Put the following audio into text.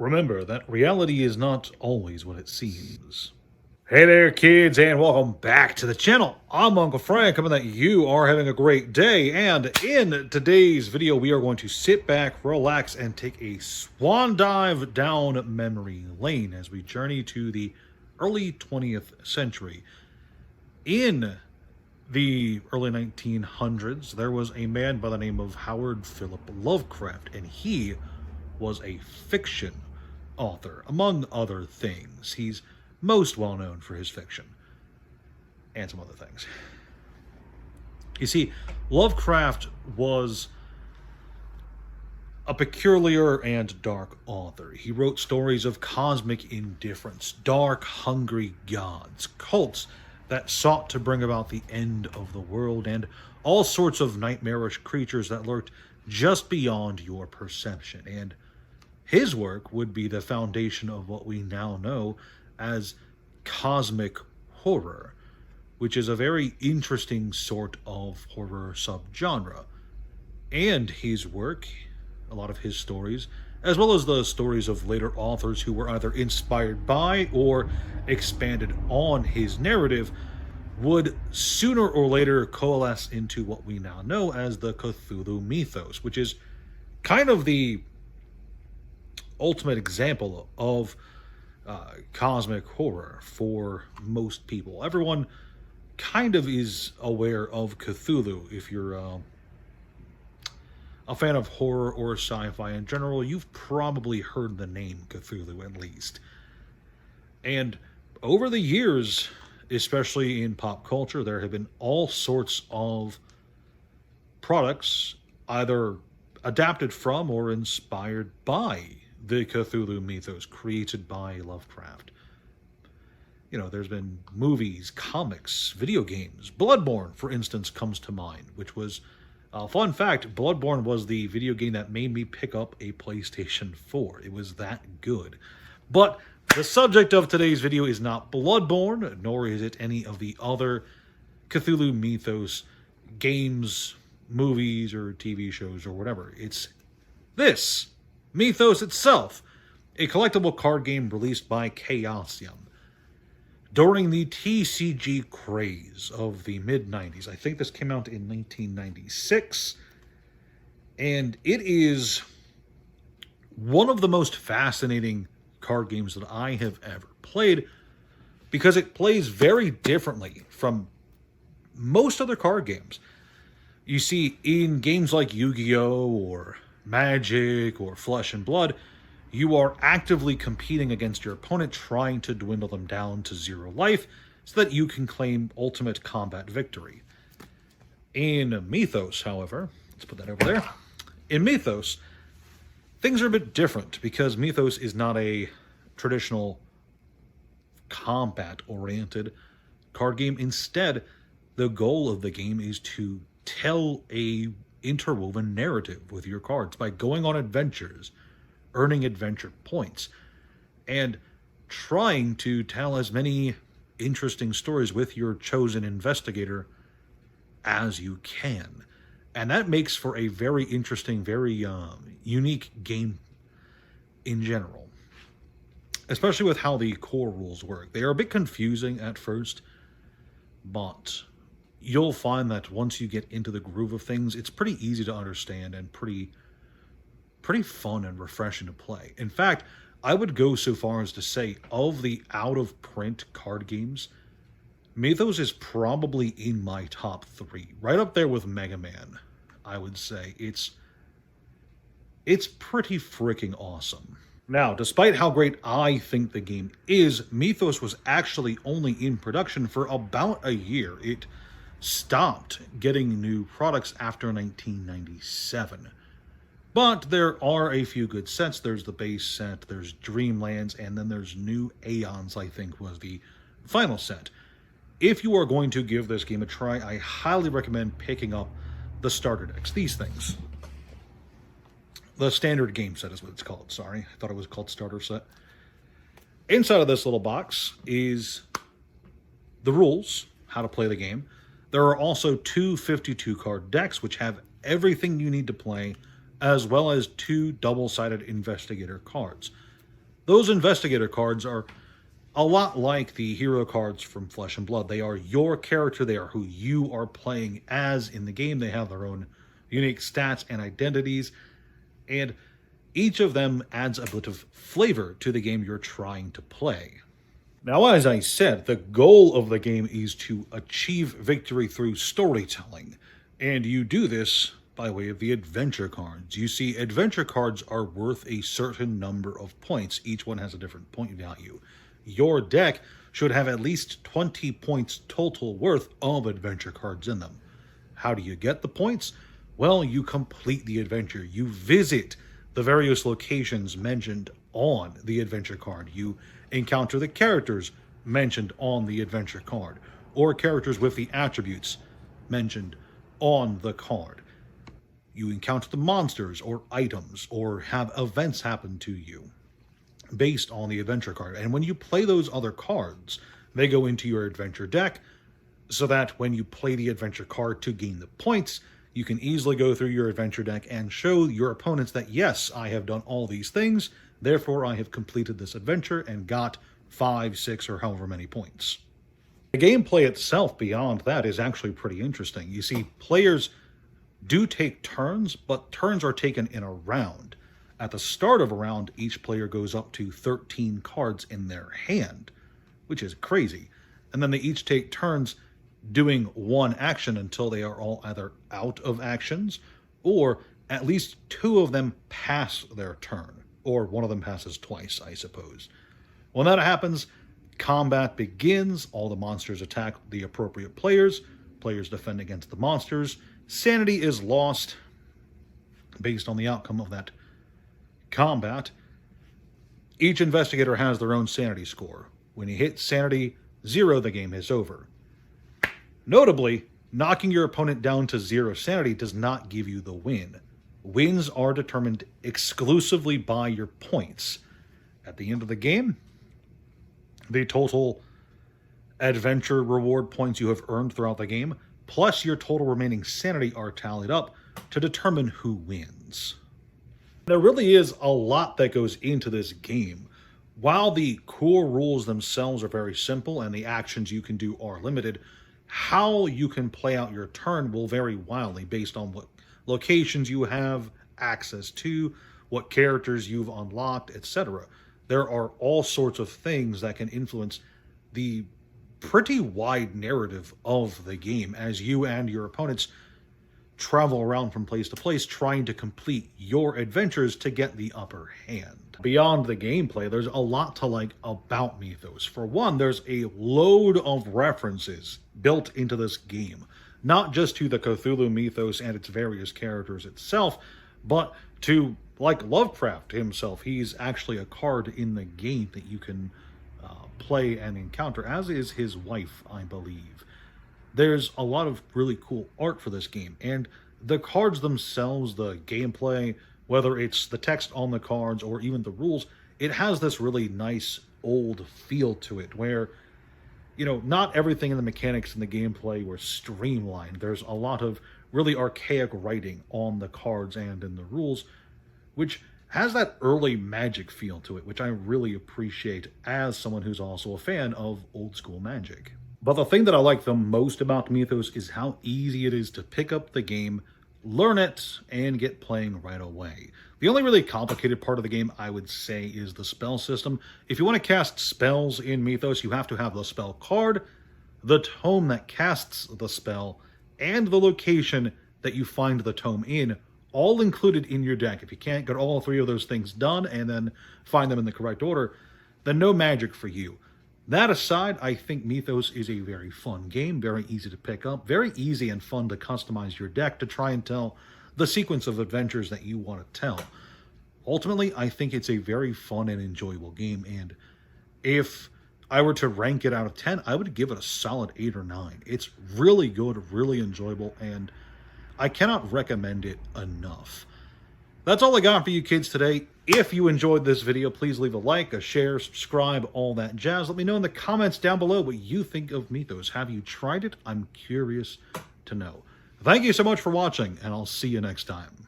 Remember that reality is not always what it seems. Hey there, kids, and welcome back to the channel. I'm Uncle Frank, hoping that you are having a great day. And in today's video, we are going to sit back, relax, and take a swan dive down memory lane as we journey to the early 20th century. In the early 1900s, there was a man by the name of Howard Philip Lovecraft, and he was a fiction author, among other things. He's most well known for his fiction and some other things. You see, Lovecraft was a peculiar and dark author. He wrote stories of cosmic indifference, dark, hungry gods, cults that sought to bring about the end of the world, and all sorts of nightmarish creatures that lurked just beyond your perception. And his work would be the foundation of what we now know as cosmic horror, which is a very interesting sort of horror subgenre. And his work, a lot of his stories, as well as the stories of later authors who were either inspired by or expanded on his narrative, would sooner or later coalesce into what we now know as the Cthulhu mythos, which is kind of the ultimate example of cosmic horror for most people. Everyone kind of is aware of Cthulhu. If you're a fan of horror or sci-fi in general, you've probably heard the name Cthulhu at least. And over the years, especially in pop culture, there have been all sorts of products either adapted from or inspired by the Cthulhu mythos created by Lovecraft. You know, there's been movies, comics, video games. Bloodborne, for instance, comes to mind, which was, fun fact, Bloodborne was the video game that made me pick up a PlayStation 4. It was that good. But the subject of today's video is not Bloodborne, nor is it any of the other Cthulhu mythos games, movies, or TV shows, or whatever. It's this, Mythos itself, a collectible card game released by Chaosium during the TCG craze of the mid-90s. I think this came out in 1996, and it is one of the most fascinating card games that I have ever played because it plays very differently from most other card games. You see, in games like Yu-Gi-Oh! Or Magic or Flesh and Blood, you are actively competing against your opponent, trying to dwindle them down to 0 life so that you can claim ultimate combat victory. In Mythos, however, let's put that over there. In Mythos, things are a bit different because Mythos is not a traditional combat-oriented card game. Instead, the goal of the game is to tell a interwoven narrative with your cards by going on adventures, earning adventure points, and trying to tell as many interesting stories with your chosen investigator as you can. And that makes for a very interesting, very unique game in general, especially with how the core rules work. They are a bit confusing at first, but you'll find that once you get into the groove of things, it's pretty easy to understand and pretty fun and refreshing to play. In fact, I would go so far as to say, of the out-of-print card games, Mythos is probably in my top 3. Right up there with Mega Man, I would say. It's pretty freaking awesome. Now, despite how great I think the game is, Mythos was actually only in production for about a year. It stopped getting new products after 1997. But there are a few good sets. There's the base set, there's Dreamlands, and then there's New Aeons, I think was the final set. If you are going to give this game a try, I highly recommend picking up the starter decks. These things. The standard game set is what it's called. Sorry, I thought it was called starter set. Inside of this little box is the rules, how to play the game. There are also 2 52-card decks, which have everything you need to play, as well as 2 double-sided investigator cards. Those investigator cards are a lot like the hero cards from Flesh and Blood. They are your character, they are who you are playing as in the game. They have their own unique stats and identities, and each of them adds a bit of flavor to the game you're trying to play. Now, as I said, the goal of the game is to achieve victory through storytelling, and you do this by way of the adventure cards. You see, adventure cards are worth a certain number of points. Each one has a different point value. Your deck should have at least 20 points total worth of adventure cards in them. How do you get the points? Well, you complete the adventure. You visit the various locations mentioned on the adventure card. You encounter the characters mentioned on the adventure card, or characters with the attributes mentioned on the card. You encounter the monsters or items, or have events happen to you based on the adventure card. And when you play those other cards, they go into your adventure deck, so that when you play the adventure card to gain the points, you can easily go through your adventure deck and show your opponents that, yes, I have done all these things, therefore I have completed this adventure and got 5, 6, or however many points. The gameplay itself beyond that is actually pretty interesting. You see, players do take turns, but turns are taken in a round. At the start of a round, each player goes up to 13 cards in their hand, which is crazy. And then they each take turns doing one action until they are all either out of actions, or at least 2 of them pass their turn, or one of them passes twice, I suppose. When that happens, combat begins. All the monsters attack the appropriate players. Players defend against the monsters. Sanity is lost based on the outcome of that combat. Each investigator has their own sanity score. When you hit sanity 0, the game is over. Notably, knocking your opponent down to 0 sanity does not give you the win. Wins are determined exclusively by your points. At the end of the game, the total adventure reward points you have earned throughout the game, plus your total remaining sanity, are tallied up to determine who wins. There really is a lot that goes into this game. While the core rules themselves are very simple and the actions you can do are limited, how you can play out your turn will vary wildly based on what locations you have access to, what characters you've unlocked, etc. There are all sorts of things that can influence the pretty wide narrative of the game as you and your opponents travel around from place to place trying to complete your adventures to get the upper hand. Beyond the gameplay, there's a lot to like about Mythos. For one, there's a load of references built into this game, not just to the Cthulhu mythos and its various characters itself, but to, like, Lovecraft himself. He's actually a card in the game that you can play and encounter, as is his wife, I believe. There's a lot of really cool art for this game, and the cards themselves, the gameplay, whether it's the text on the cards or even the rules, it has this really nice old feel to it where, you know, not everything in the mechanics and the gameplay were streamlined. There's a lot of really archaic writing on the cards and in the rules, which has that early Magic feel to it, which I really appreciate as someone who's also a fan of old school Magic. But the thing that I like the most about Mythos is how easy it is to pick up the game, learn it, and get playing right away. The only really complicated part of the game, I would say, is the spell system. If you want to cast spells in Mythos, you have to have the spell card, the tome that casts the spell, and the location that you find the tome in, all included in your deck. If you can't get all 3 of those things done and then find them in the correct order, then no Magic for you. That aside, I think Mythos is a very fun game, very easy to pick up, very easy and fun to customize your deck to try and tell the sequence of adventures that you want to tell. Ultimately, I think it's a very fun and enjoyable game, and if I were to rank it out of 10, I would give it a solid 8 or 9. It's really good, really enjoyable, and I cannot recommend it enough. That's all I got for you kids today. If you enjoyed this video, please leave a like, a share, subscribe, all that jazz. Let me know in the comments down below what you think of Mythos. Have you tried it? I'm curious to know. Thank you so much for watching, and I'll see you next time.